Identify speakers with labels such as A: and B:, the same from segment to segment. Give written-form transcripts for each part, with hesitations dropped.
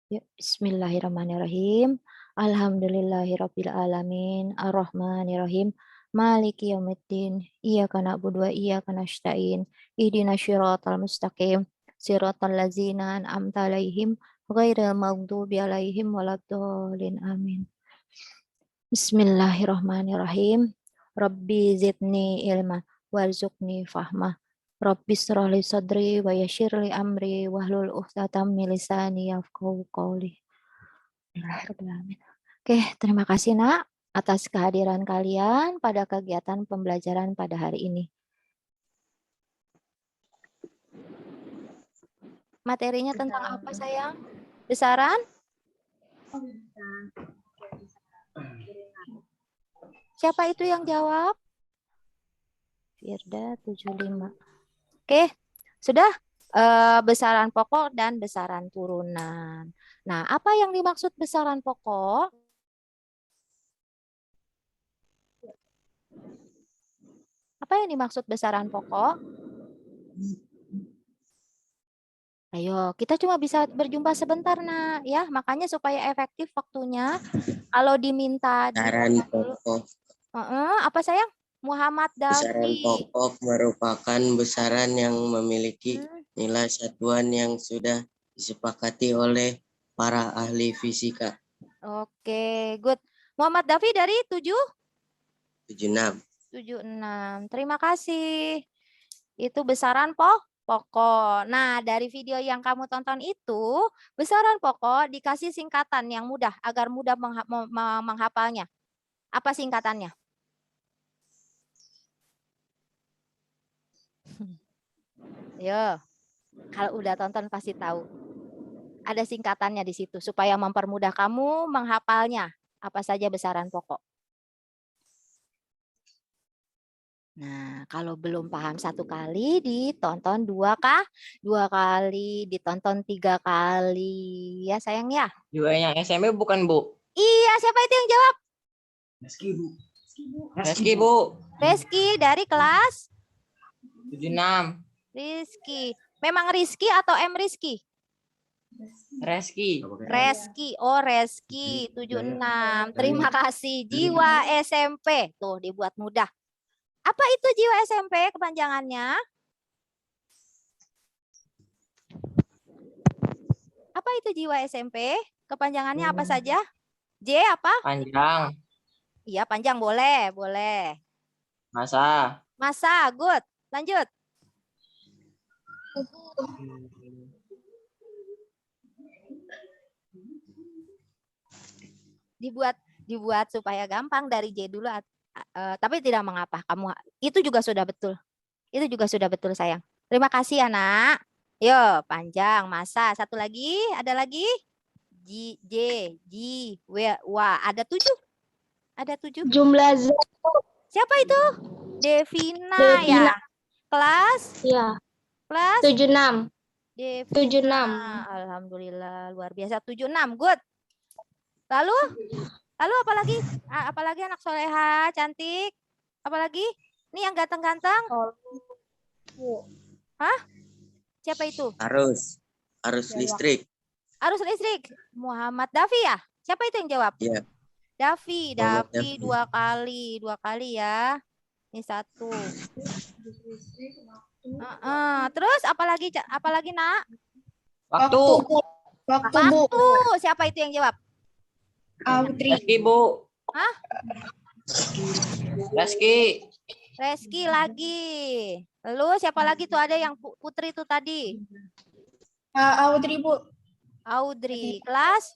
A: Ya, bismillahirrahmanirrahim. Alhamdulillahirabbil alamin, arrahmanirrahim, maliki yaumiddin. Iyyaka na'budu wa iyyaka nasta'in. Ihdinas siratal mustaqim, siratal ladzina an'amta 'alaihim ghairil maghdubi 'alaihim waladdallin. Amin. Bismillahirrahmanirrahim. Rabbi zidni ilma warzuqni fahma. Rabbi shrah li sadri wa yassir li amri wahlul 'uqdatam min lisani yafqahu qawli. Alhamdulillah. Oke, terima kasih Nak atas kehadiran kalian pada kegiatan pembelajaran pada hari ini. Materinya tentang apa sayang? Besaran? Siapa itu yang jawab? Firda 75. Oke, sudah besaran pokok dan besaran turunan. Nah, apa yang dimaksud besaran pokok? Apa yang dimaksud besaran pokok? Ayo, kita cuma bisa berjumpa sebentar, Nak, ya. Makanya supaya efektif waktunya, kalau diminta
B: Besaran pokok.
A: apa sayang? Muhammad
B: Besaran
A: Davi.
B: pokok merupakan besaran yang memiliki nilai satuan yang sudah disepakati oleh para ahli fisika.
A: Oke, good. Muhammad Davi dari
B: 76.
A: 76. Terima kasih. Itu besaran pokok. Nah, dari video yang kamu tonton itu, besaran pokok dikasih singkatan yang mudah agar mudah menghafalnya. Apa singkatannya? Yo, kalau udah tonton pasti tahu. Ada singkatannya di situ supaya mempermudah kamu menghafalnya. Apa saja besaran pokok. Nah, kalau belum paham satu kali, ditonton dua kali, ditonton 3 kali. Ya sayang ya.
C: Juga yang SMP bukan, Bu?
A: Iya, siapa itu yang jawab?
C: Reski, Bu. Reski, Bu.
A: Reski dari kelas
C: 76.
A: Rizky. Memang Rizky atau M Rizky?
C: Reski.
A: Reski. Oh, Reski 76. Terima kasih. Jiwa SMP. Tuh, dibuat mudah. Apa itu jiwa SMP kepanjangannya? Apa itu jiwa SMP? Kepanjangannya apa saja? J apa?
C: Panjang.
A: Iya, panjang boleh, boleh.
C: Masa.
A: Masa, good. Lanjut. Dibuat supaya gampang dari J dulu, tapi tidak mengapa. Kamu itu juga sudah betul. Itu juga sudah betul sayang. Terima kasih anak. Yo, panjang, masa. Satu lagi, ada lagi? J, J, W, ada 7. Ada 7.
D: Jumlah zat.
A: Siapa itu? Devina ya. Kelas?
D: Ya.
A: Kelas?
D: 76.
A: Devina.
D: 76.
A: Alhamdulillah, luar biasa. 76, good. Lalu apalagi? Apalagi anak soleha, cantik? Apalagi? Ini yang ganteng-ganteng? Hah? Siapa itu?
B: Arus listrik.
A: Arus listrik. Muhammad Davi ya? Siapa itu yang jawab?
B: Ya.
A: Davi,
B: Muhammad
A: Davi
B: Davi.
A: 2 kali ya. Ini 1. Terus apalagi nak?
C: Waktu.
A: Waktu. Siapa itu yang jawab?
D: Audrey.
C: Reski, Bu.
A: Hah?
C: Reski.
A: Reski lagi. Lalu siapa lagi tuh, ada yang Putri tuh tadi?
D: Audrey, Bu.
A: Audrey. Kelas?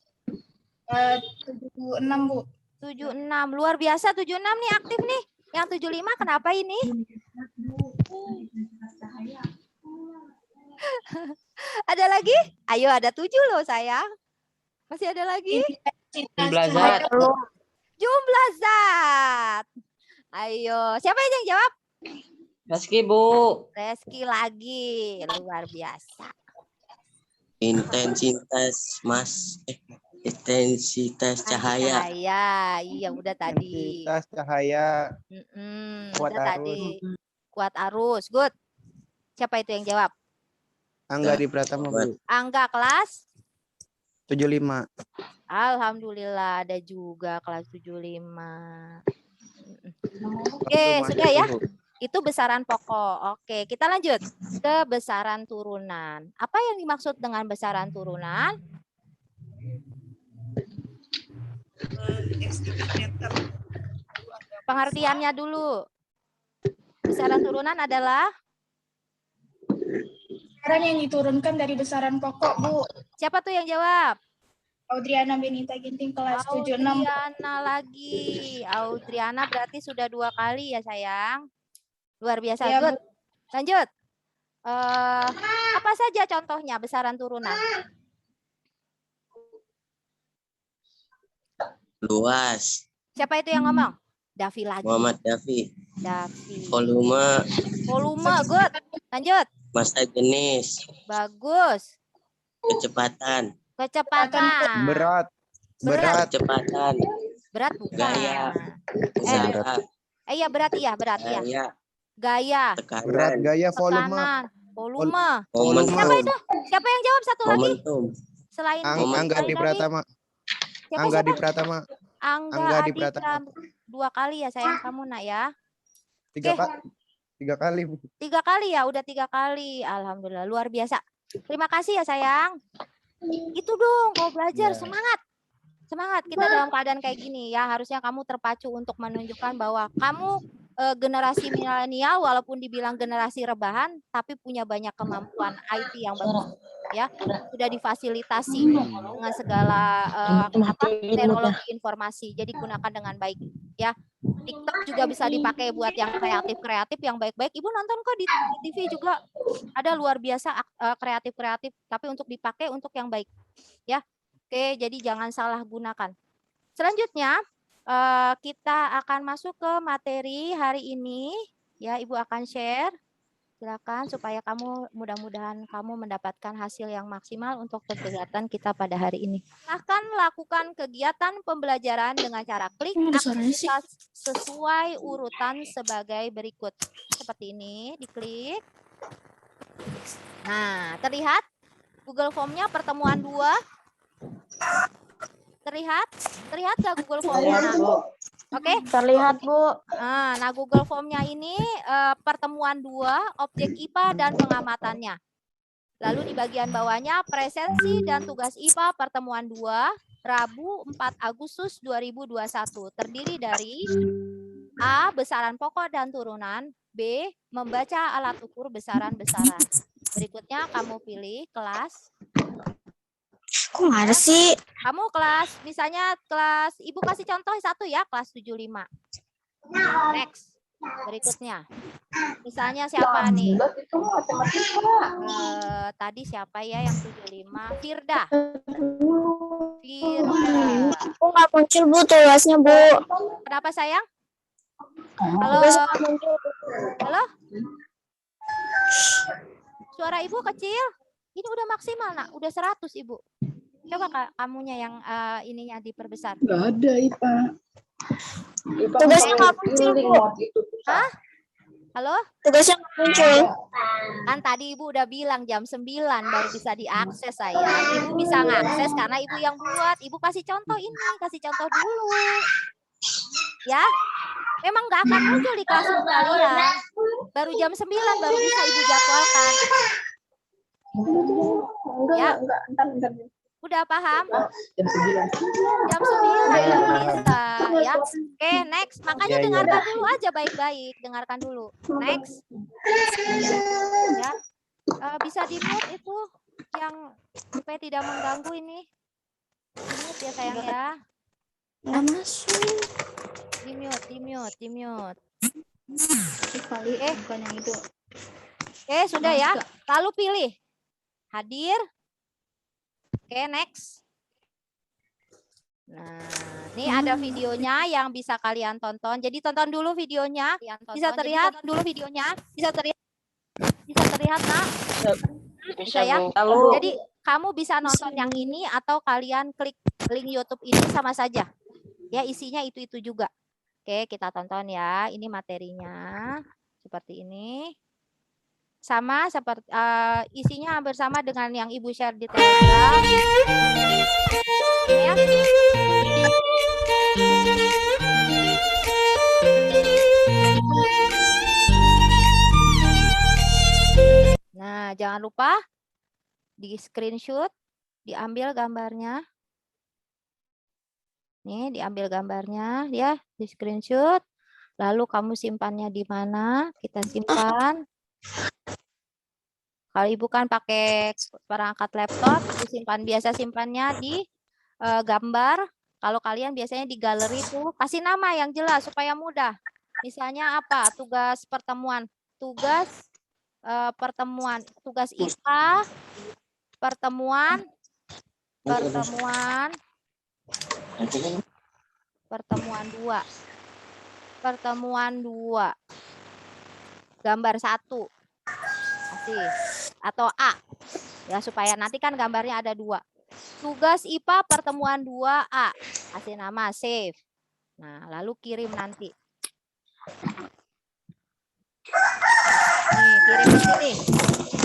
D: 76, Bu.
A: 76. Luar biasa 76 nih, aktif nih. Yang 75 kenapa ini? Ada lagi? Ayo, ada 7 loh sayang. Masih ada lagi?
C: Jumlah zat.
A: Jumlah zat. Ayo, siapa yang jawab?
C: Reski, Bu.
A: Reski lagi. Luar biasa.
B: Intensitas cahaya.
A: Iya, udah tadi.
E: Intensitas cahaya.
A: Kuat udah arus. Tadi. Kuat arus. Good. Siapa itu yang jawab?
E: Angga di Pratama, Bu.
A: Angga kelas
E: 75.
A: Alhamdulillah ada juga kelas 75. Oke,
E: Langsung
A: sudah
E: masuk
A: ya.
E: dulu.
A: Itu besaran pokok. Oke, kita lanjut ke besaran turunan. Apa yang dimaksud dengan besaran turunan? Pengertiannya dulu. Besaran turunan adalah
D: Besaran yang diturunkan dari besaran pokok, Bu.
A: siapa tuh yang jawab?
D: Audriana Benita Ginting kelas 76.
A: Audriana lagi. Audriana berarti sudah 2 kali ya sayang. Luar biasa.
D: Ya,
A: Good.
D: Bu.
A: Lanjut. Apa saja contohnya besaran turunan?
B: Luas.
A: Siapa itu yang ngomong? Davi lagi.
B: Muhammad Dafi.
A: Davi.
B: Volume.
A: Volume. Good. Lanjut.
B: Masa jenis.
A: Bagus.
B: Kecepatan.
A: Kecepatan.
E: Berat.
A: Berat.
B: Kecepatan.
A: Berat bukan.
B: Gaya. Usaha.
A: Iya berat iya, berat iya.
B: Gaya.
A: Gaya.
B: Tekanan.
E: Berat, gaya, volume.
A: Tekanan. Volume.
B: Momentum.
A: Siapa itu? Siapa yang jawab satu lagi?
B: Momentum.
A: Selain
E: Angga
A: selain
E: di
A: Davi?
E: Pratama.
A: Siapa,
E: Angga di
A: siapa?
E: Pratama.
A: Angga
E: Angga di
A: Adi
E: Pratama.
A: 2 kali ya sayang kamu nak ya.
E: 3
A: Oke.
E: 3 kali, Bu.
A: 3 kali ya, udah 3 kali. Alhamdulillah, luar biasa. Terima kasih ya sayang. Itu dong, kau belajar,
E: Ya.
A: semangat. Semangat, kita dalam keadaan kayak gini ya, harusnya kamu terpacu untuk menunjukkan bahwa kamu generasi milenial walaupun dibilang generasi rebahan, tapi punya banyak kemampuan IT yang bagus. Ya, sudah difasilitasi dengan segala teknologi informasi. Jadi gunakan dengan baik ya. TikTok juga bisa dipakai buat yang kreatif-kreatif yang baik-baik. Ibu nonton kok di TV juga ada luar biasa kreatif-kreatif, tapi untuk dipakai untuk yang baik ya. Oke, jadi jangan salah gunakan. Selanjutnya kita akan masuk ke materi hari ini ya. Ibu akan share. Silakan supaya kamu mudah-mudahan kamu mendapatkan hasil yang maksimal untuk kegiatan kita pada hari ini. Silahkan lakukan kegiatan pembelajaran dengan cara klik aktivitas sesuai urutan sebagai berikut. Seperti ini, diklik. Nah, terlihat Google Form-nya pertemuan 2. Terlihat? Terlihat nggak Google Form-nya? Oke?
F: Terlihat, Bu.
A: Nah, Google Form-nya ini pertemuan 2, objek IPA dan pengamatannya. Lalu di bagian bawahnya presensi dan tugas IPA pertemuan 2, Rabu 4 Agustus 2021. Terdiri dari A. Besaran pokok dan turunan. B. Membaca alat ukur besaran-besaran. Berikutnya kamu pilih kelas.
F: Kok nggak ada sih?
A: Kamu kelas, misalnya kelas, Ibu kasih contoh 1 ya, kelas 75. Next. Berikutnya. Misalnya siapa nih? Tadi siapa ya yang 75? Firda. Firda.
F: Kok nggak muncul, Bu, tugasnya, Bu?
A: Kenapa sayang? Halo?
F: Tugasnya nggak muncul.
A: Halo? Suara Ibu kecil. Ini udah maksimal, Nak. Udah 100, Ibu. Coba kamunya yang ininya diperbesar.
G: Nggak ada IPA.
F: Tugasnya nggak muncul, Bu.
A: Hah? Halo?
F: Tugasnya nggak muncul.
A: Kan tadi Ibu udah bilang jam 9 baru bisa diakses sayang. Ibu bisa ngakses karena Ibu yang buat. Ibu kasih contoh ini, kasih contoh dulu. Ya. Memang nggak akan muncul di kelas kalian. Baru jam 9 baru bisa Ibu jadwalkan. Ya.
G: Entar.
A: Udah paham?
G: Jam 9.
A: Jam 9 baru bisa ya. Oke, next. Makanya
E: Iya,
A: dengarkan dulu aja baik-baik. Dengarkan dulu. Next. Ya. Bisa di-mute itu yang supaya tidak mengganggu ini. Di-mute ya sayang ya.
F: Nggak masuk.
A: Di-mute.
D: Kali bukan yang itu.
A: Oke, sudah ya. Lalu pilih hadir. Oke, next. Nah, ini ada videonya yang bisa kalian tonton. Jadi tonton dulu videonya. Bisa terlihat dulu videonya. Bisa terlihat, Nak? Bisa ya? Jadi kamu bisa nonton yang ini atau kalian klik link YouTube ini sama saja. Ya, isinya itu juga. Oke, kita tonton ya. Ini materinya seperti ini. Sama seperti isinya hampir sama dengan yang Ibu share di Telegram. Ya. Nah, jangan lupa di screenshot, diambil gambarnya. Nih, diambil gambarnya ya, di screenshot. Lalu kamu simpannya di mana? Kita simpan. Kalau Ibu kan pakai perangkat laptop, disimpan biasa simpannya di gambar. Kalau kalian biasanya di galeri tuh kasih nama yang jelas supaya mudah. Misalnya apa? Tugas pertemuan, tugas pertemuan, tugas IPA, pertemuan 2. Pertemuan 2. Gambar 1. Kasih. Atau A. Ya, supaya nanti kan gambarnya ada 2. Tugas IPA pertemuan 2A. Kasih nama, save. Nah, lalu kirim nanti. Nih, kirim di sini.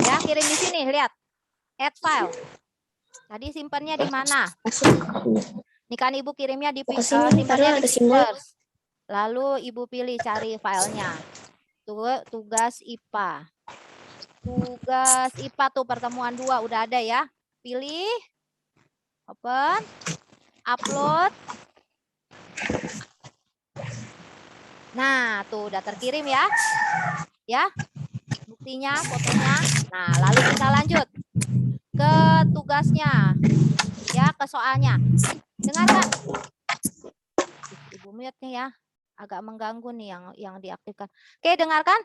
A: Ya, kirim di sini, lihat. Add file. Tadi simpannya di mana? Ini kan Ibu kirimnya di simpannya di Pictures. Lalu Ibu pilih cari filenya. Tugas IPA. Tugas IPA tuh pertemuan 2 udah ada ya. Pilih. Open. Upload. Nah, tuh udah terkirim ya. Ya. Buktinya, fotonya. Nah, lalu kita lanjut ke tugasnya. Ya, ke soalnya. Dengarkan. Ibu mute nih ya. Agak mengganggu nih yang diaktifkan. Oke, dengarkan.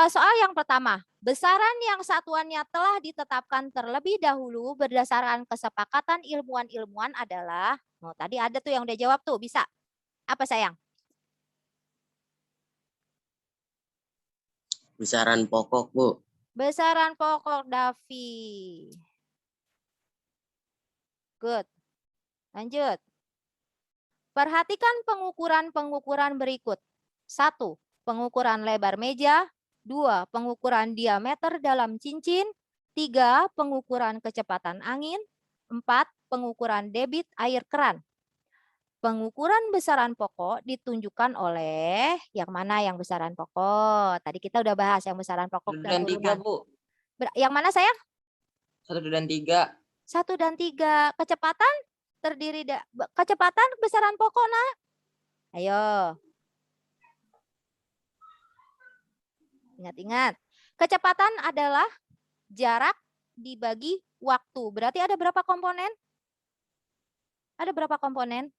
A: Soal yang pertama. Besaran yang satuannya telah ditetapkan terlebih dahulu berdasarkan kesepakatan ilmuwan-ilmuwan adalah, tadi ada tuh yang udah jawab tuh, bisa. Apa sayang?
B: Besaran pokok, Bu.
A: Besaran pokok, Davi. Good. Lanjut. Perhatikan pengukuran-pengukuran berikut. 1. Pengukuran lebar meja. 2. Pengukuran diameter dalam cincin. 3. Pengukuran kecepatan angin. 4. Pengukuran debit air keran. Pengukuran besaran pokok ditunjukkan oleh yang mana yang besaran pokok? Tadi kita udah bahas yang besaran pokok
C: 1 dan 3, Bu.
A: Yang mana sayang?
C: 1 dan 3.
A: 1 dan 3. Kecepatan terdiri kecepatan besaran pokok, nah. Ayo. Ingat-ingat. Kecepatan adalah jarak dibagi waktu. Berarti ada berapa komponen? Ada berapa komponen?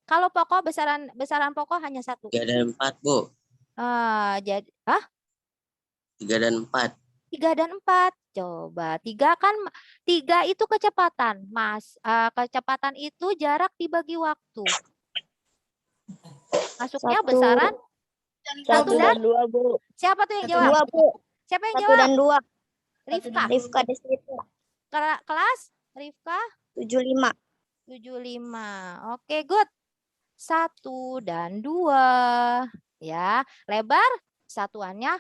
A: Kalau pokok besaran pokok hanya 1.
B: 3 dan 4, Bu.
A: 3
B: dan 4.
A: 3 dan 4. Coba 3 itu kecepatan, Mas. Kecepatan itu jarak dibagi waktu. Masuknya besaran
F: 1 dan 2, Bu.
A: Siapa tuh yang jawab?
F: 2, Bu.
A: Siapa yang
F: 1
A: jawab?
F: dan 2.
A: Rifka.
F: Rifka di situ.
A: Kelas Rifka
F: 75.
A: 75. Oke, good. 1 dan 2. Ya, lebar satuannya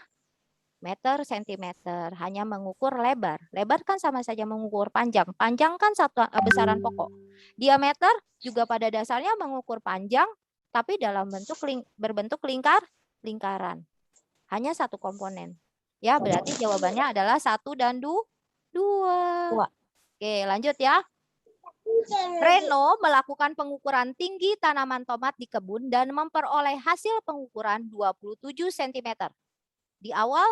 A: meter, sentimeter. Hanya mengukur lebar. Lebar kan sama saja mengukur panjang. Panjang kan besaran pokok. Diameter juga pada dasarnya mengukur panjang, tapi dalam berbentuk lingkaran. Hanya 1 komponen. Ya, berarti jawabannya adalah 1 dan 2. Oke, lanjut ya. Reno melakukan pengukuran tinggi tanaman tomat di kebun dan memperoleh hasil pengukuran 27 cm. Di awal,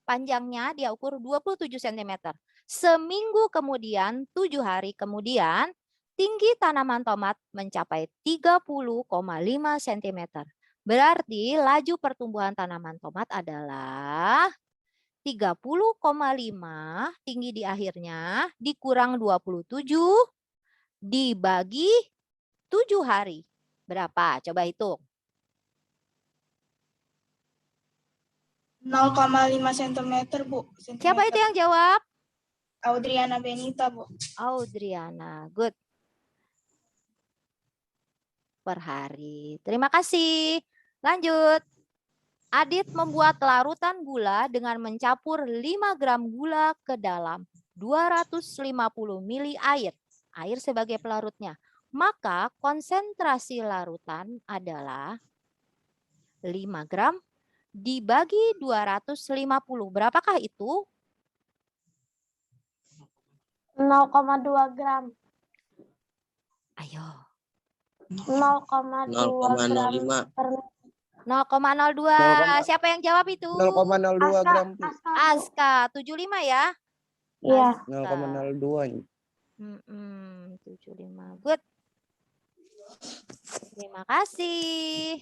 A: panjangnya dia ukur 27 cm. Seminggu kemudian, 7 hari kemudian, tinggi tanaman tomat mencapai 30,5 cm. Berarti laju pertumbuhan tanaman tomat adalah 30,5 tinggi di akhirnya dikurang 27 dibagi 7 hari. Berapa? Coba hitung.
D: 0,5 cm, Bu.
A: Siapa itu yang jawab?
D: Audriana Benita, Bu.
A: Audriana. Good. Per hari. Terima kasih. Lanjut. Adit membuat larutan gula dengan mencampur 5 gram gula ke dalam 250 mili air. Air sebagai pelarutnya. Maka konsentrasi larutan adalah 5 gram dibagi 250. Berapakah itu?
F: 0,2 gram.
A: Ayo.
F: 0,2 gram
B: 0,05.
F: per
A: 0,02. Siapa yang jawab itu?
E: 0,02 gram. Bu.
A: Aska, 75 ya?
F: Iya.
E: 0,02.
A: 75. Good. Terima kasih.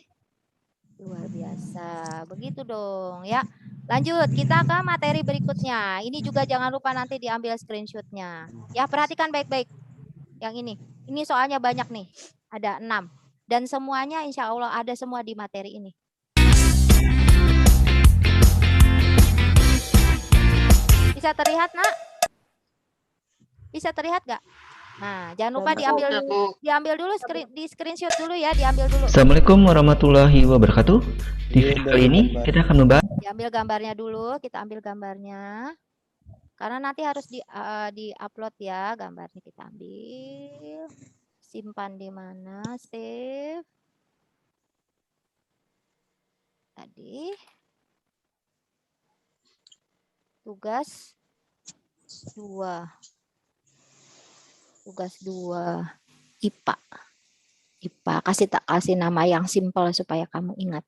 A: Luar biasa. Begitu dong ya. Lanjut, kita ke materi berikutnya. Ini juga jangan lupa nanti diambil screenshotnya. Ya, perhatikan baik-baik. Yang ini. Ini soalnya banyak nih. Ada 6. Dan semuanya insya Allah ada semua di materi ini. Bisa terlihat, Nak? Bisa terlihat nggak? Nah, jangan lupa diambil dulu di screenshot dulu ya, diambil dulu.
H: Assalamualaikum warahmatullahi wabarakatuh. Di video kali ini kita akan membahas.
A: Diambil gambarnya dulu, kita ambil gambarnya. Karena nanti harus di-upload ya, gambarnya kita ambil. Simpan di mana? Save. Tadi. Tugas 2. Tugas 2. IPA. IPA. Kasih nama yang simpel supaya kamu ingat.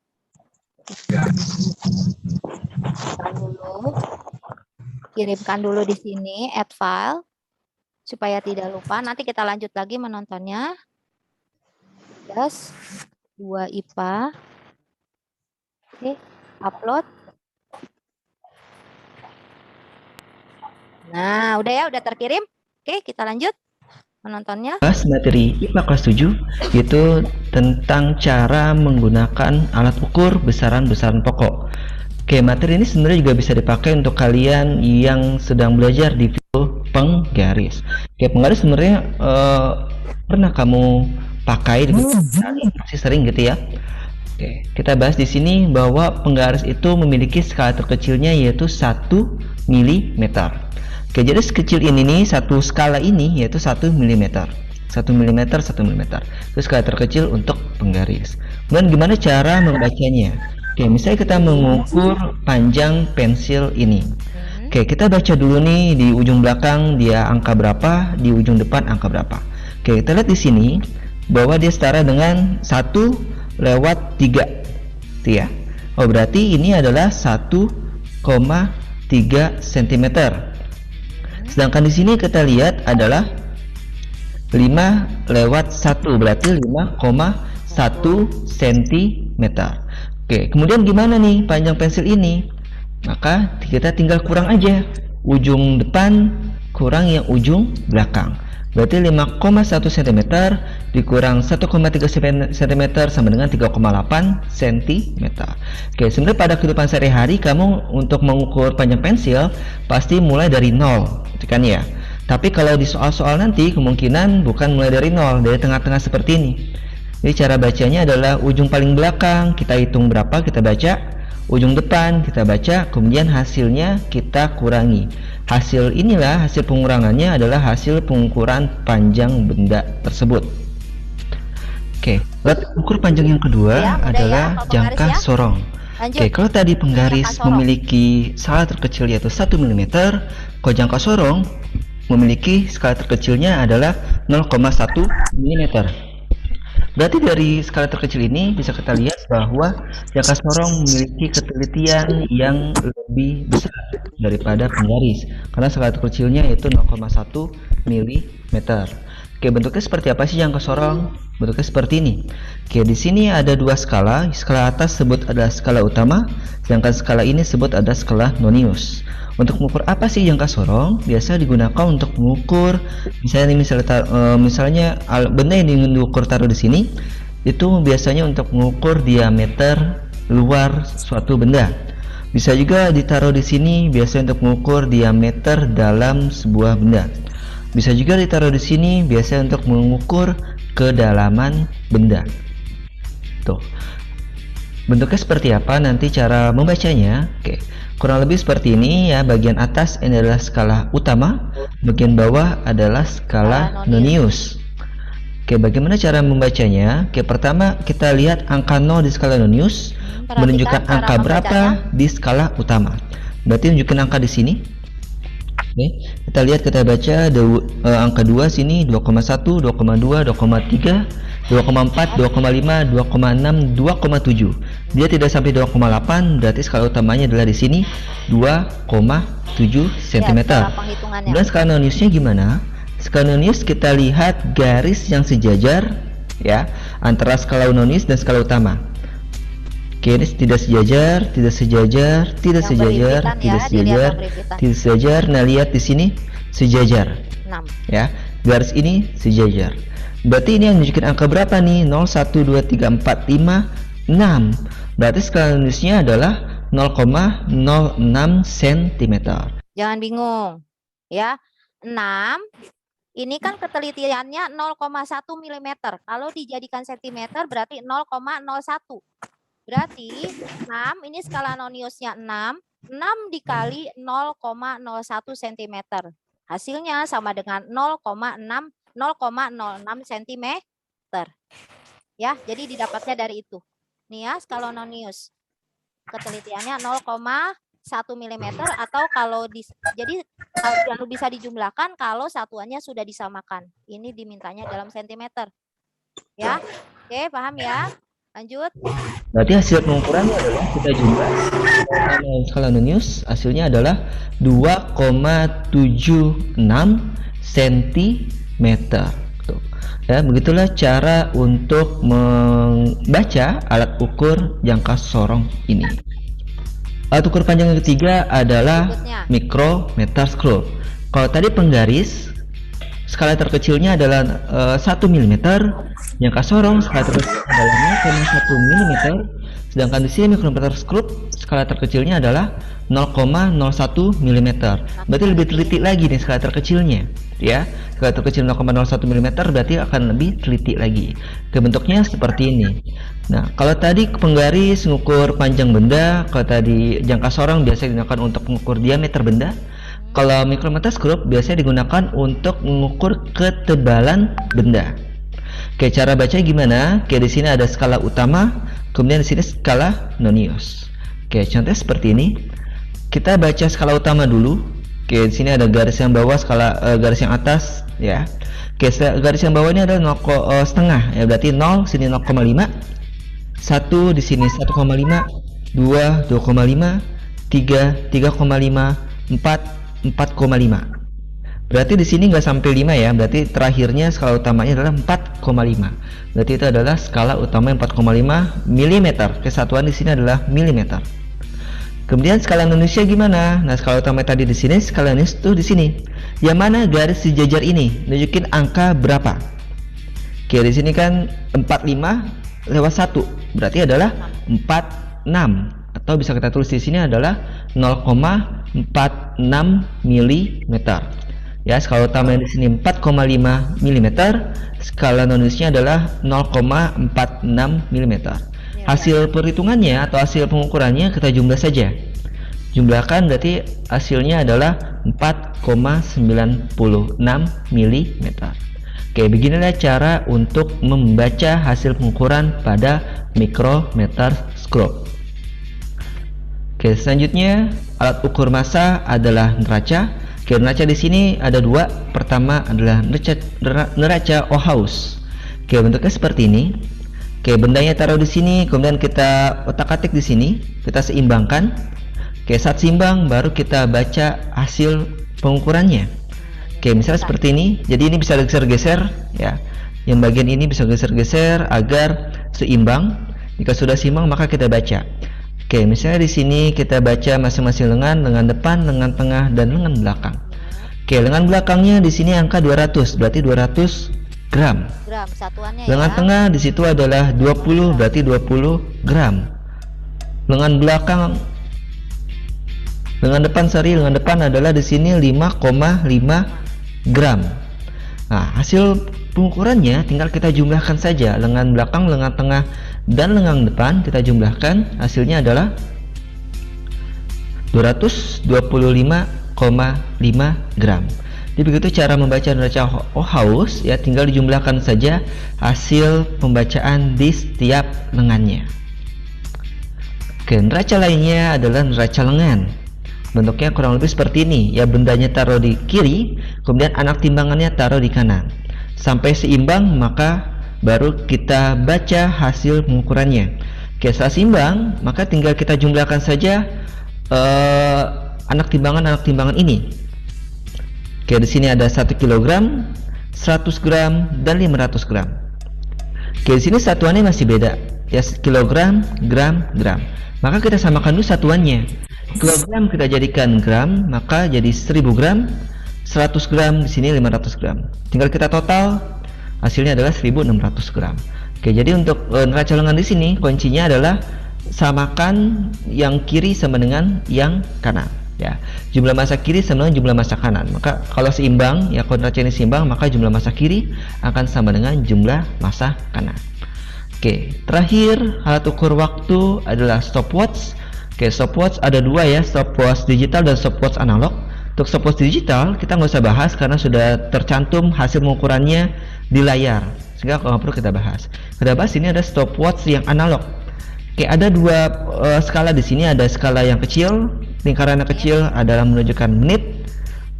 A: Kirimkan dulu di sini, add file. Supaya tidak lupa, nanti kita lanjut lagi menontonnya. Tugas 2 IPA. Oke, upload. Nah, udah ya, udah terkirim. Oke, kita lanjut menontonnya.
H: Materi IPA kelas 7 yaitu tentang cara menggunakan alat ukur besaran-besaran pokok. Oke, materi ini sebenarnya juga bisa dipakai untuk kalian yang sedang belajar di video penggaris. Oke, penggaris sebenarnya pernah kamu pakai, masih sering gitu ya. Oke, kita bahas di sini bahwa penggaris itu memiliki skala terkecilnya yaitu 1 mm. Oke, jadi sekecil ini nih, satu skala ini yaitu 1 mm. 1 mm, 1 mm. Itu skala terkecil untuk penggaris. Kemudian gimana cara membacanya? Oke, misalnya kita mengukur panjang pensil ini. Oke, kita baca dulu nih di ujung belakang dia angka berapa, di ujung depan angka berapa. Oke, kita lihat di sini bahwa dia setara dengan 1/3. Itu ya. Oh, berarti ini adalah 1,3 cm. Sedangkan di sini kita lihat adalah 5/1, berarti 5,1 cm. Oke, kemudian gimana nih panjang pensil ini? Maka kita tinggal kurang aja ujung depan kurang yang ujung belakang. Berarti 5,1 cm dikurang 1,3 cm sama dengan 3,8 cm. Oke, sebenarnya pada kehidupan sehari-hari kamu untuk mengukur panjang pensil pasti mulai dari 0, kan ya. Tapi kalau di soal-soal nanti kemungkinan bukan mulai dari 0, dari tengah-tengah seperti ini. Jadi cara bacanya adalah ujung paling belakang kita hitung berapa kita baca, ujung depan kita baca, kemudian hasilnya kita kurangi. Hasil inilah, hasil pengurangannya adalah hasil pengukuran panjang benda tersebut. Oke, alat ukur panjang yang kedua
A: Ya,
H: adalah
A: ya,
H: jangka
A: ya.
H: sorong.
A: Lanjut.
H: Oke, kalau tadi penggaris
A: Jangka sorong.
H: memiliki skala terkecil yaitu 1 mm, kalau jangka sorong memiliki skala terkecilnya adalah 0,1 mm. Berarti dari skala terkecil ini bisa kita lihat bahwa jangka sorong memiliki ketelitian yang lebih besar daripada penggaris karena skala terkecilnya yaitu 0,1 mm. Oke, bentuknya seperti apa sih jangka sorong? Bentuknya seperti ini. Oke, di sini ada dua skala. Skala atas sebut adalah skala utama, sedangkan skala ini sebut ada skala nonius. Untuk mengukur apa sih jangka sorong? Biasa digunakan untuk mengukur misalnya benda yang ingin diukur taruh di sini itu biasanya untuk mengukur diameter luar suatu benda. Bisa juga ditaruh di sini biasanya untuk mengukur diameter dalam sebuah benda. Bisa juga ditaruh di sini biasanya untuk mengukur kedalaman benda. Tuh. Bentuknya seperti apa nanti cara membacanya? Oke, kurang lebih seperti ini ya. Bagian atas ini adalah skala utama, bagian bawah adalah skala nonius. Oke, bagaimana cara membacanya? Oke, pertama kita lihat angka 0 di skala nonius menunjukkan angka berapa di skala utama. Berarti tunjukkan angka di sini. Oke, kita lihat, kita baca angka 2 sini 2,1, 2,2, 2,3, 2,4, 2,5, 2,6, 2,7. Dia tidak sampai 2,8, berarti skala utamanya adalah di sini 2,7 cm. Dan skala noniusnya gimana? Skala nonius kita lihat garis yang sejajar ya antara skala nonius dan skala utama. Oke, ini tidak sejajar, tidak sejajar, tidak sejajar, tidak sejajar, tidak sejajar. Nah, lihat di sini sejajar.
A: 6.
H: Ya, garis ini sejajar. Berarti ini yang menunjukkan angka berapa nih? 0, 1, 2, 3, 4, 5, 6. Berarti skala noniusnya adalah 0,06 cm.
A: Jangan bingung ya. 6 ini kan ketelitiannya 0,1 mm. Kalau dijadikan cm berarti 0,01. Berarti 6 ini skala noniusnya 6. 6 dikali 0,01 cm. Hasilnya sama dengan 0,06 cm. Ya, jadi didapatnya dari itu. Nih ya, skala nonius. Ketelitiannya 0,1 mm, atau kalau jadi kalau bisa dijumlahkan kalau satuannya sudah disamakan. Ini dimintanya dalam sentimeter. Ya. Oke, paham ya? Lanjut.
H: Berarti hasil pengukurannya adalah kita jumlah skala nonius, hasilnya adalah 2,76 cm. Ya, begitulah cara untuk membaca alat ukur jangka sorong ini. Alat ukur panjang yang ketiga adalah micrometerscope. Kalau tadi penggaris, skala terkecilnya adalah 1 mm, jangka sorong skala terkecilnya adalah 0,1 mm, sedangkan di sini micrometerscope skala terkecilnya adalah 0,01 mm. Berarti lebih teliti lagi nih skala terkecilnya, ya. Skala terkecil 0,01 mm berarti akan lebih teliti lagi. Bentuknya seperti ini. Nah, kalau tadi penggaris mengukur panjang benda, kalau tadi jangka sorong biasanya digunakan untuk mengukur diameter benda. Kalau micrometerscope biasanya digunakan untuk mengukur ketebalan benda. Oke, cara baca gimana? Oke, di sini ada skala utama, kemudian di sini skala nonius. Oke, contohnya seperti ini. Kita baca skala utama dulu. Oke, di sini ada garis yang bawah, garis yang atas, ya. Oke, garis yang bawah ini adalah 0,5 ya, berarti 0 sini 0,5, 1 di sini 1,5, 2 2,5, 3 3,5, 4 4,5. Berarti di sini nggak sampai 5 ya, berarti terakhirnya skala utamanya adalah 4,5. Berarti itu adalah skala utama 4,5 mm. Kesatuan di sini adalah milimeter. Kemudian skala noniusnya gimana? Nah, skala utama tadi di sini, skala nonius tuh di sini. Yang mana garis sejajar ini nunjukin angka berapa? Oke, di sini kan 45 lewat 1, berarti adalah 46. Atau bisa kita tulis di sini adalah 0,46 mm. Ya, skala utama di sini 4,5 mm, skala noniusnya adalah 0,46 mm. Hasil perhitungannya atau hasil pengukurannya kita jumlah saja. Jumlahkan berarti hasilnya adalah 4,96 mm. Oke, beginilah cara untuk membaca hasil pengukuran pada micrometerscope. Oke, selanjutnya alat ukur massa adalah neraca. Oke, neraca di sini ada dua. Pertama adalah neraca Ohaus. Oke, bentuknya seperti ini. Oke, bendanya taruh di sini, kemudian kita otak-atik di sini, kita seimbangkan. Oke, saat seimbang baru kita baca hasil pengukurannya. Oke, misalnya seperti ini. Jadi ini bisa geser-geser ya. Yang bagian ini bisa geser-geser agar seimbang. Jika sudah seimbang maka kita baca. Oke, misalnya di sini kita baca masing-masing lengan depan, lengan tengah, dan lengan belakang. Oke, lengan belakangnya di sini angka 200, berarti 200 gram.
A: Satuannya
H: lengan tengah di situ adalah 20, berarti 20 gram. Lengan belakang, lengan depan adalah di sini 5,5 gram. Nah, hasil pengukurannya tinggal kita jumlahkan saja lengan belakang, lengan tengah, dan lengan depan kita jumlahkan, hasilnya adalah 225,5 gram. Jadi begitu cara membaca neraca haus ya, tinggal dijumlahkan saja hasil pembacaan di setiap lengannya. Oke, neraca lainnya adalah neraca lengan. Bentuknya kurang lebih seperti ini ya, bendanya taruh di kiri, kemudian anak timbangannya taruh di kanan. Sampai seimbang maka baru kita baca hasil pengukurannya. Oke, setelah seimbang maka tinggal kita jumlahkan saja anak timbangan ini. Oke, di sini ada 1 kg, 100 gram, dan 500 gram. Oke, di sini satuannya masih beda ya, kilogram, gram, gram. Maka kita samakan dulu satuannya. Kilogram kita jadikan gram, maka jadi 1000 gram. 100 gram di sini 500 gram. Tinggal kita total, hasilnya adalah 1600 gram. Oke, jadi untuk neraca lengan di sini kuncinya adalah samakan yang kiri sama dengan yang kanan ya. Jumlah massa kiri sama dengan jumlah massa kanan. Maka kalau seimbang ya, kalau neraca ini seimbang, maka jumlah massa kiri akan sama dengan jumlah massa kanan. Oke, terakhir alat ukur waktu adalah stopwatch. Oke, stopwatch ada dua ya, stopwatch digital dan stopwatch analog. Untuk stopwatch digital kita nggak usah bahas karena sudah tercantum hasil pengukurannya di layar, sehingga nggak perlu kita bahas. Kita bahas ini ada stopwatch yang analog. Oke, ada dua skala di sini. Ada skala yang kecil, lingkaran yang kecil adalah menunjukkan menit,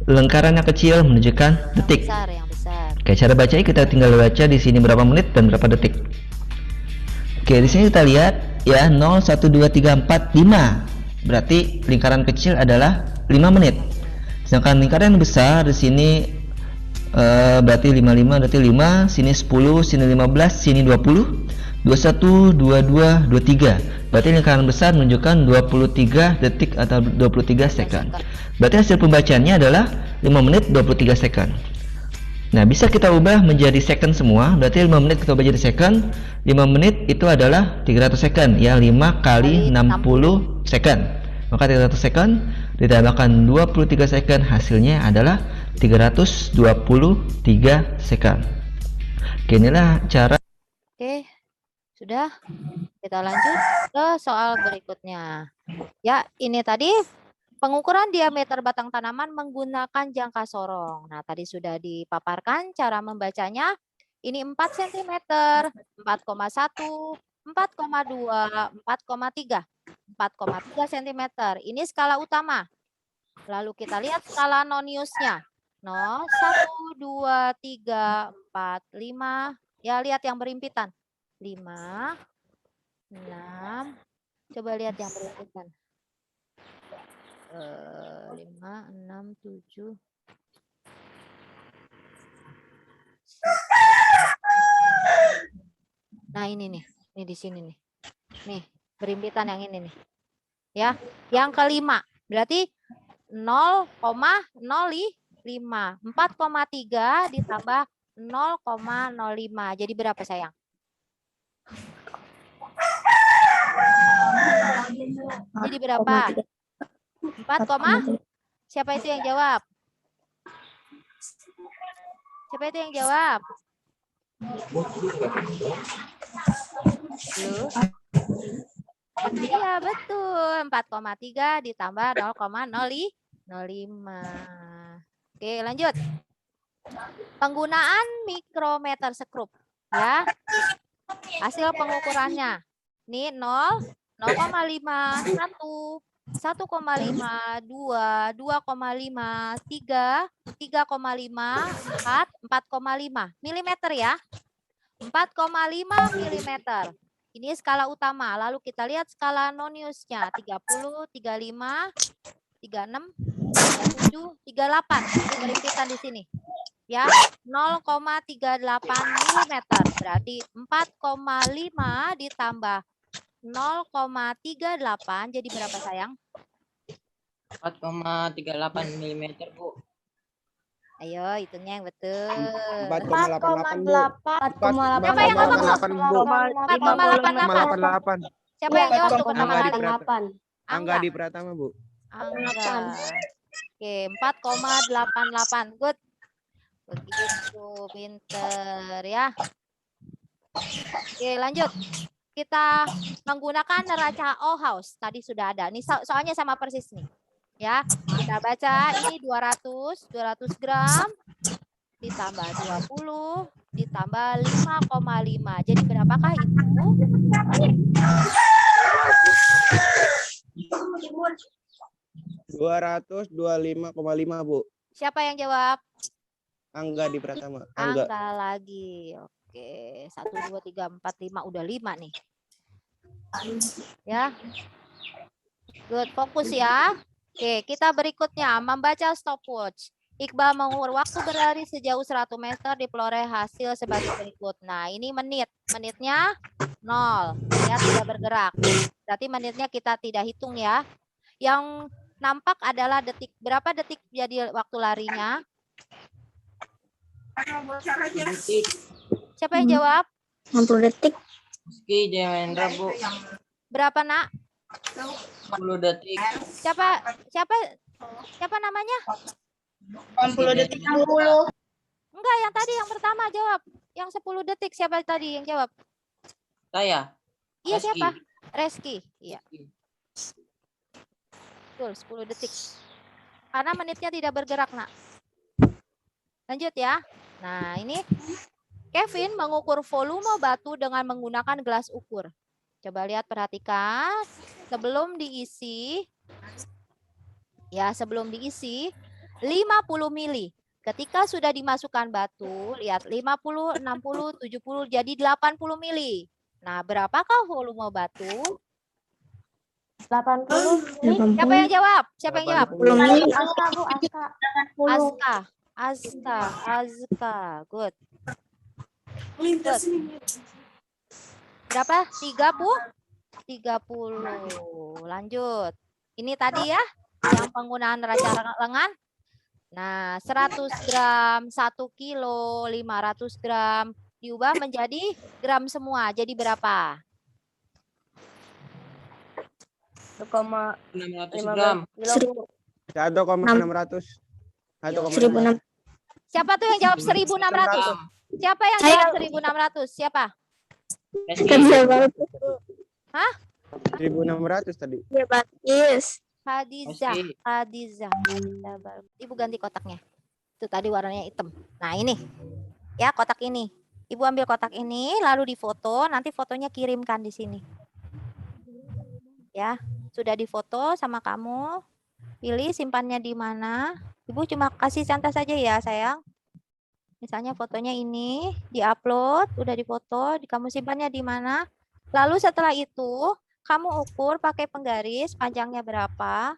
H: lingkaran yang kecil menunjukkan detik.
A: Yang besar.
H: Oke, cara bacanya kita tinggal baca di sini berapa menit dan berapa detik. Oke, di sini kita lihat ya, 0, 1, 2, 3, 4, 5. Berarti lingkaran kecil adalah 5 menit. Sedangkan lingkaran yang besar di sini berarti 55, berarti 5, sini 10, sini 15, sini 20, 21, 22, 23. Berarti lingkaran besar menunjukkan 23 detik atau 23 second. Berarti hasil pembacaannya adalah 5 menit 23 second. Nah, bisa kita ubah menjadi second semua. Berarti 5 menit kita ubah jadi second. 5 menit itu adalah 300 second ya, 5 kali 60 second. Maka 300 second ditambahkan 23 second, hasilnya adalah 323 second. Oke, inilah cara.
A: Oke, sudah. Kita lanjut ke soal berikutnya. Ya, ini tadi pengukuran diameter batang tanaman menggunakan jangka sorong. Nah, tadi sudah dipaparkan cara membacanya. Ini 4 cm, 4,1, 4,2, 4,3. 4,3 cm. Ini skala utama. Lalu kita lihat skala non-use-nya. 0, 1, 2, 3, 4, 5. Ya, lihat yang berimpitan. 5, 6. Coba lihat yang berimpitan. 5, 6, 7. Nah, ini nih. Ini di sini nih. Nih, berimpitan yang ini nih. Ya, yang kelima. Berarti 0,05. 4,3 ditambah 0,05. Jadi berapa sayang? Jadi berapa? 4, siapa itu yang jawab? Siapa itu yang jawab? Iya, betul. 4,3 ditambah 0,05. Oke, lanjut. Penggunaan mikrometer skrup. Ya. Hasil pengukurannya. Ini 0, 0,5, 1,5, 2, 2,5, 3, 3,5, 4, 4,5 milimeter ya. 4,5 milimeter. Ini skala utama. Lalu kita lihat skala non-use-nya. 30, 35, 36, 37, 38. Ini berimpitan di sini. Ya, 0,38 milimeter. Berarti 4,5 ditambah 0,38 jadi berapa sayang?
C: 4,38 mm, Bu.
A: Ayo, hitungnya yang betul.
E: 4,88 Bu.
F: 4,88.
A: Siapa yang ngomong?
E: 4,88.
A: Siapa yang jawab tuh pertama kali?
F: 4,88.
E: Angga di Pratama, Bu.
A: Angga. Oke, 4,88. Good. Begitu, pinter ya. Oke, lanjut. kita menggunakan neraca Ohaus. Tadi sudah ada. Ini soalnya sama persis nih. Ya, kita baca ini 200 gram ditambah 20 ditambah 5,5. Jadi berapakah itu?
E: 225,5 Bu.
A: Siapa yang jawab?
E: Angga di Pratama. Angga.
A: Angga lagi. Oke, 1, 2, 3, 4, 5. Udah 5 nih. Ya. Good, fokus ya. Oke, kita berikutnya membaca stopwatch. Iqbal mengukur waktu berlari sejauh 100 meter di peloreh hasil sebagai berikut. Nah, ini menit. Menitnya 0. Ya, tidak bergerak. Berarti menitnya kita tidak hitung ya. Yang nampak adalah detik. Berapa detik jadi waktu larinya?
C: Detik.
A: Siapa yang jawab?
F: 60 detik.
C: Rizky Jayawendra, Bu.
A: Berapa, Nak?
C: 10 detik.
A: Siapa namanya?
D: 80 detik 60.
A: Enggak, yang tadi yang pertama jawab. Yang 10 detik siapa tadi yang jawab?
C: Saya.
A: Iya,
C: Reski.
A: siapa? Reski. Iya. Betul, 10 detik. Karena menitnya tidak bergerak, Nak. Lanjut ya. Nah, ini Kevin mengukur volume batu dengan menggunakan gelas ukur. Coba lihat, perhatikan. Sebelum diisi, 50 mili. Ketika sudah dimasukkan batu, lihat 50, 60, 70, jadi 80 mili. Nah, berapakah volume batu?
F: 80.
A: Siapa yang jawab? Siapa yang jawab?
F: 10 mili. Aska, Bu, Aska.
A: Azka. Good. Berapa? 30. Lanjut. Ini tadi ya, yang penggunaan neraca lengan. Nah, 100 gram, 1 kilo, 500 gram. Diubah menjadi gram semua. Jadi berapa?
C: 600 gram.
E: 1,600. 1,600.
A: Siapa tuh yang jawab 1.600? Siapa yang jawab 1.600? Siapa?
C: Rizky.
E: 1.600 tadi.
A: Khadijah. Ibu ganti kotaknya. Itu tadi warnanya hitam. Nah, ini. Ya, kotak ini. Ibu ambil kotak ini, lalu difoto. Nanti fotonya kirimkan di sini. Ya, sudah difoto sama kamu. Pilih simpannya di mana. Ibu cuma kasih santai saja ya, sayang. Misalnya fotonya ini, diupload, udah difoto, kamu simpannya di mana. Lalu setelah itu, kamu ukur pakai penggaris, panjangnya berapa.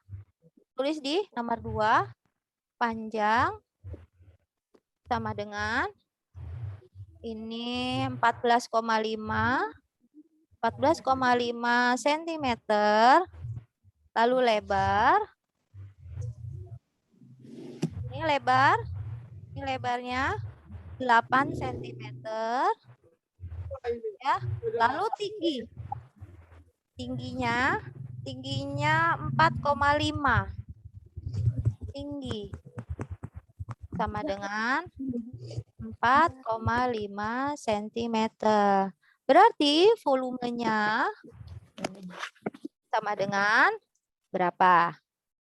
A: Tulis di nomor 2, panjang sama dengan ini 14,5 cm. Lalu lebar. Ini lebarnya 8 cm. Ya. Lalu tingginya 4,5. Tinggi sama dengan 4,5 cm. Berarti volumenya sama dengan berapa?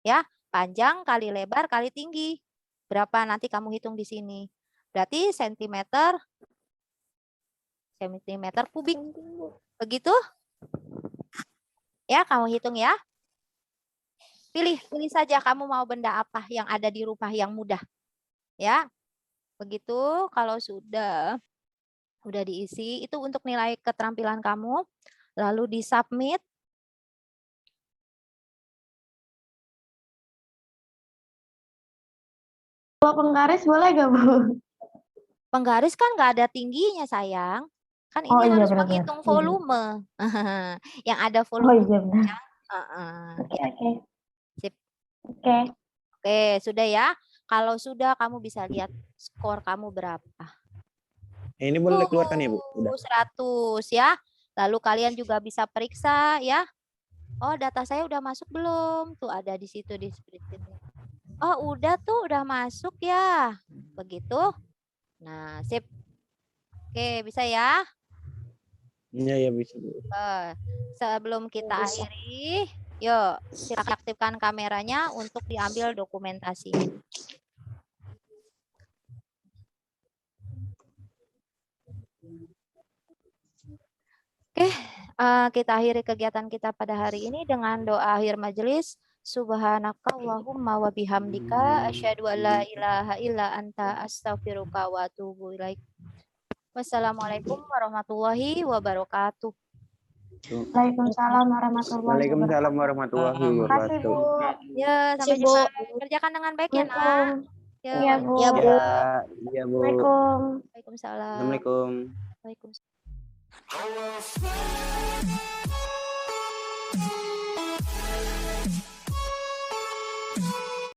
A: Ya, panjang kali lebar kali tinggi. Berapa nanti kamu hitung di sini. Berarti sentimeter kubik. Begitu? Ya, kamu hitung ya. Pilih saja kamu mau benda apa yang ada di rumah yang mudah. Ya. Begitu, kalau sudah diisi, itu untuk nilai keterampilan kamu. Lalu di-submit.
F: Kalau penggaris boleh gak, Bu?
A: Penggaris kan nggak ada tingginya, sayang. Kan ini
F: Oh, iya,
A: harus
F: benar-benar.
A: menghitung volume. Yang ada
F: Oh
A: volume.
F: iya benar.
A: Oke. Sip.
F: Oke.
A: Oke, sudah ya. Kalau sudah, kamu bisa lihat skor kamu berapa.
E: Ini boleh keluarkan ya, Bu? Udah.
A: 100 ya. Lalu kalian juga bisa periksa ya. Oh, data saya udah masuk belum? Tuh ada di situ di spreadsheet. Oh, udah tuh, udah masuk ya. Begitu. Nah, sip. Oke, bisa ya.
E: Iya, ya bisa, Bu.
A: Sebelum kita akhiri, yuk silakan aktifkan kameranya untuk diambil dokumentasinya. Oke, kita akhiri kegiatan kita pada hari ini dengan doa akhir majelis. Subhanakallahumma wa bihamdika asyhadu an la ilaha illa anta astaghfiruka wa atubu ilaik. Wassalamualaikum warahmatullahi wabarakatuh.
F: Waalaikumsalam warahmatullahi
E: Waalaikumsalam warahmatullahi
F: Terima kasih, Bu.
E: wabarakatuh.
A: Ya, sampai
D: Bu.
A: jumpa. Kerjakan dengan baik ya, Nak. Ya,
F: Iya, Bu.
D: Iya, Bu.
E: Ya, iya, Bu.
F: Assalamualaikum.
A: Waalaikumsalam.
E: Assalamualaikum.
A: Waalaikumsalam.